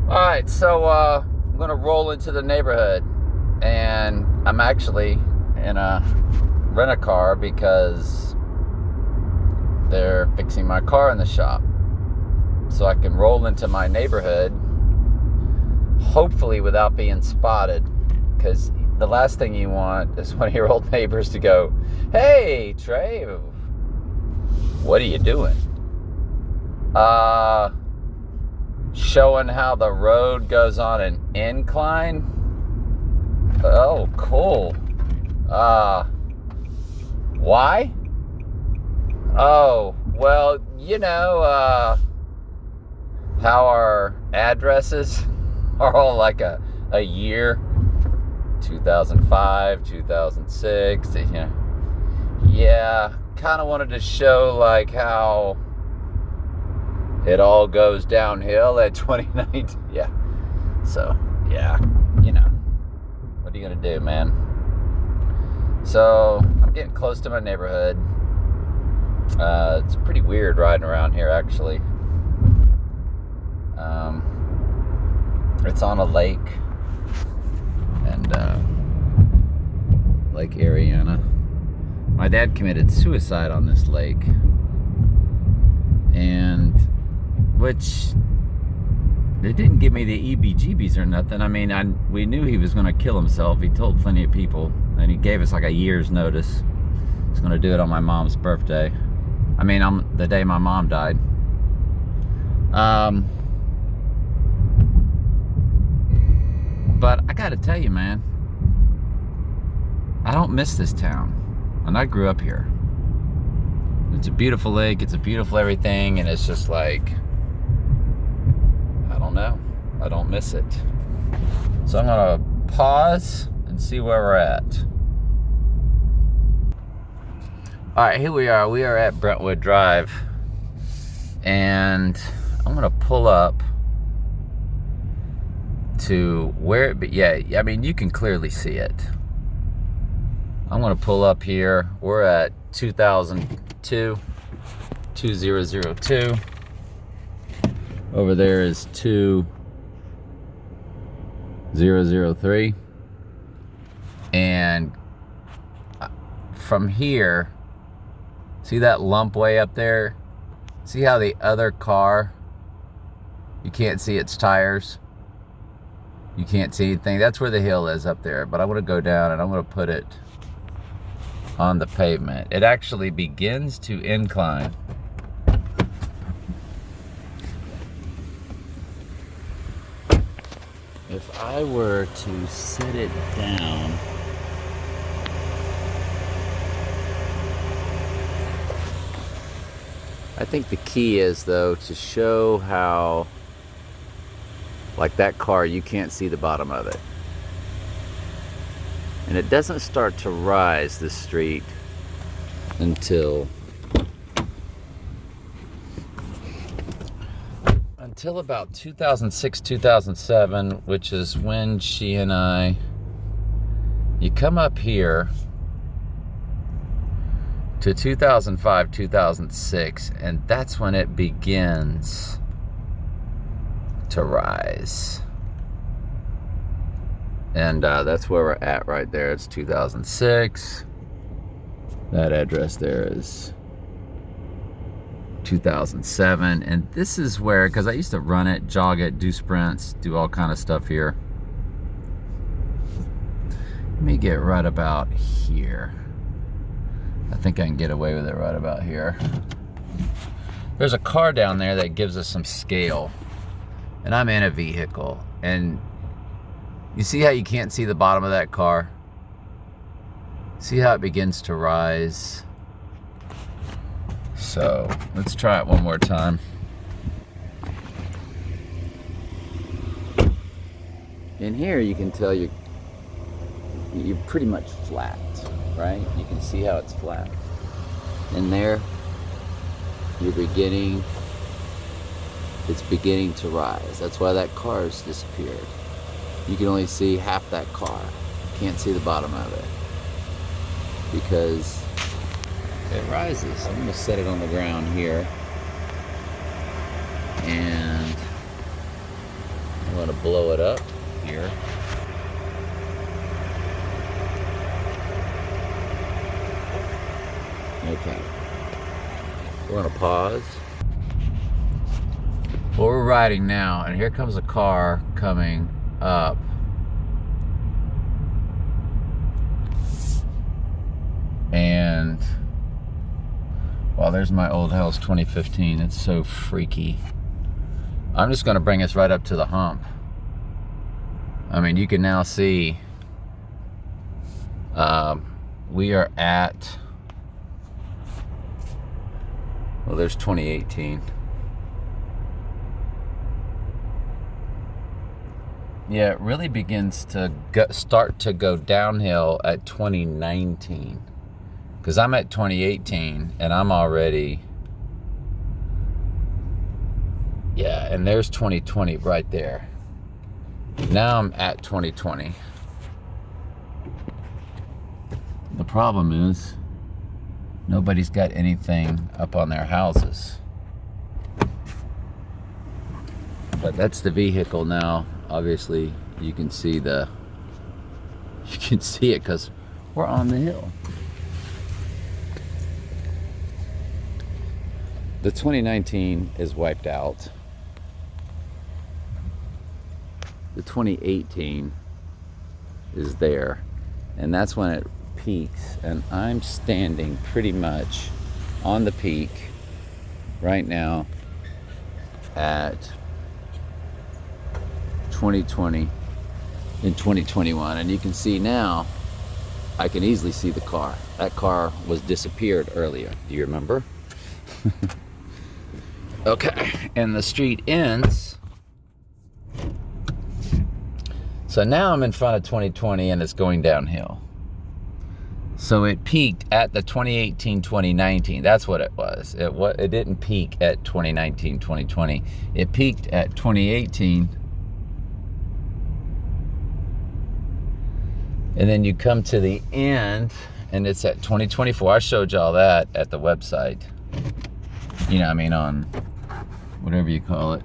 Alright, so I'm gonna roll into the neighborhood, and I'm actually in a rent-a-car because they're fixing my car in the shop. So I can roll into my neighborhood, hopefully without being spotted, because the last thing you want is one of your old neighbors to go, "Hey, Trey, what are you doing?" Showing how the road goes on an incline. Oh, cool. Why? Oh, well, how our addresses are all like a year, 2005, 2006, yeah, kind of wanted to show like how it all goes downhill at 2019. Yeah. So, yeah, what are you going to do, man? So, I'm getting close to my neighborhood. It's pretty weird riding around here, actually. It's on a lake, and Lake Ariana. My dad committed suicide on this lake, and which it didn't give me the EBGBs or nothing. I mean, we knew he was going to kill himself. He told plenty of people, and he gave us like a year's notice. He's going to do it on my mom's birthday. I mean, on the day my mom died. But I got to tell you, man, I don't miss this town, and I grew up here. It's a beautiful lake. It's a beautiful everything, and it's just like, I don't know. I don't miss it. So I'm going to pause and see where we're at. All right, here we are. We are at Brentwood Drive, and I'm going to pull up to where it be. Yeah, I mean, you can clearly see it. I'm going to pull up here. We're at 2002. Over there is 2003. And from here, see that lump way up there? See how the other car, you can't see its tires? You can't see anything. That's where the hill is up there. But I'm going to go down and I'm going to put it on the pavement. It actually begins to incline. If I were to sit it down, I think the key is, though, to show how, like that car, you can't see the bottom of it. And it doesn't start to rise, this street, until about 2006, 2007, which is when she and you come up here to 2005, 2006, and that's when it begins to rise. And that's where we're at right there. It's 2006. That address there is 2007. And this is where, because I used to run it, jog it, do sprints, do all kind of stuff here. Let me get right about here. I think I can get away with it right about here. There's a car down there that gives us some scale. And I'm in a vehicle. And you see how you can't see the bottom of that car? See how it begins to rise? So let's try it one more time. In here you can tell you're pretty much flat, right? You can see how it's flat. In there, it's beginning to rise. That's why that car's disappeared. You can only see half that car. You can't see the bottom of it because it rises. I'm going to set it on the ground here. And what blow it up here. Okay. We're gonna pause. Well, we're riding now, and here comes a car coming up. And, well, there's my old house, 2015. It's so freaky. I'm just gonna bring us right up to the hump. I mean, you can now see we are at, well, there's 2018. Yeah, it really begins to start to go downhill at 2019. Because I'm at 2018 and I'm already, yeah, and there's 2020 right there. Now I'm at 2020. The problem is nobody's got anything up on their houses. But that's the vehicle now. Obviously, you can see it because we're on the hill. The 2019 is wiped out. The 2018 is there, and that's when it peaks. And I'm standing pretty much on the peak right now at 2020 and 2021, and you can see now, I can easily see the car. That car was disappeared earlier. Do you remember? Okay, and the street ends. So now I'm in front of 2020 and it's going downhill. So it peaked at the 2018, 2019. That's what it was. It didn't peak at 2019, 2020. It peaked at 2018. And then you come to the end and it's at 2024. I showed y'all that at the website. You know, I mean, on whatever you call it.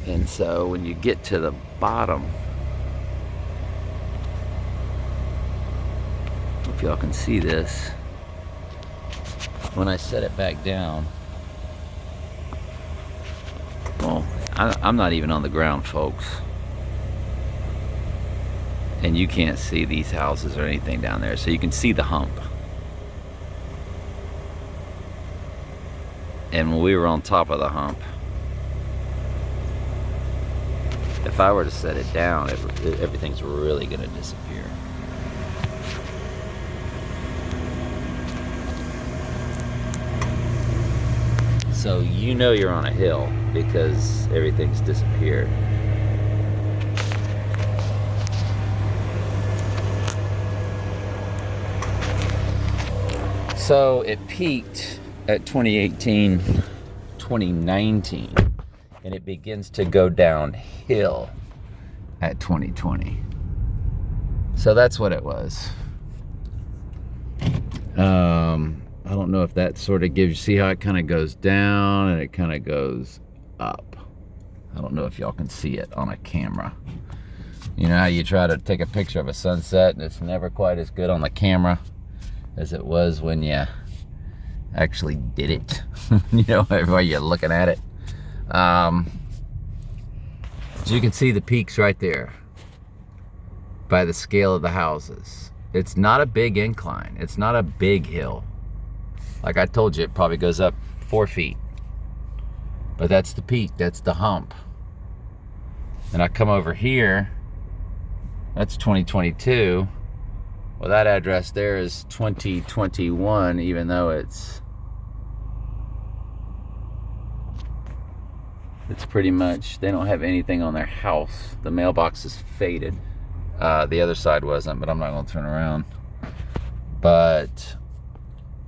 And so when you get to the bottom, if y'all can see this, when I set it back down, well, I'm not even on the ground, folks. And you can't see these houses or anything down there, so you can see the hump. And when we were on top of the hump, if I were to set it down, everything's really gonna disappear. So you know you're on a hill because everything's disappeared. So it peaked at 2018, 2019, and it begins to go downhill at 2020. So that's what it was. I don't know if that sort of gives you, see how it kind of goes down and it kind of goes up. I don't know if y'all can see it on a camera. You know how you try to take a picture of a sunset and it's never quite as good on the camera as it was when you actually did it. You know, while you're looking at it. So you can see the peaks right there by the scale of the houses. It's not a big incline. It's not a big hill. Like I told you, it probably goes up 4 feet. But that's the peak, that's the hump. And I come over here, that's 2022. Well, that address there is 2021, even though it's pretty much, they don't have anything on their house. The mailbox is faded. The other side wasn't, but I'm not gonna turn around. But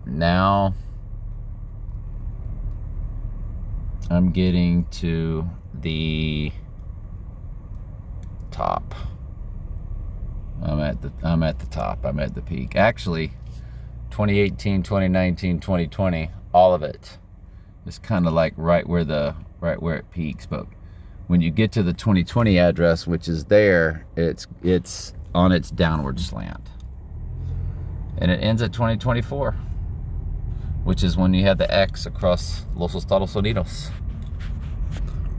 now I'm getting to the top. I'm at the top. I'm at the peak. Actually, 2018, 2019, 2020, all of it It's kind of like right where it peaks. But when you get to the 2020 address, which is there, it's on its downward slant. And it ends at 2024, which is when you had the X across Los Estados Unidos.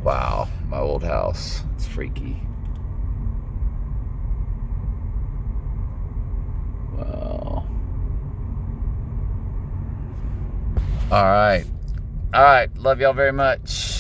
Wow, my old house. It's freaky. Wow. All right. Love y'all very much.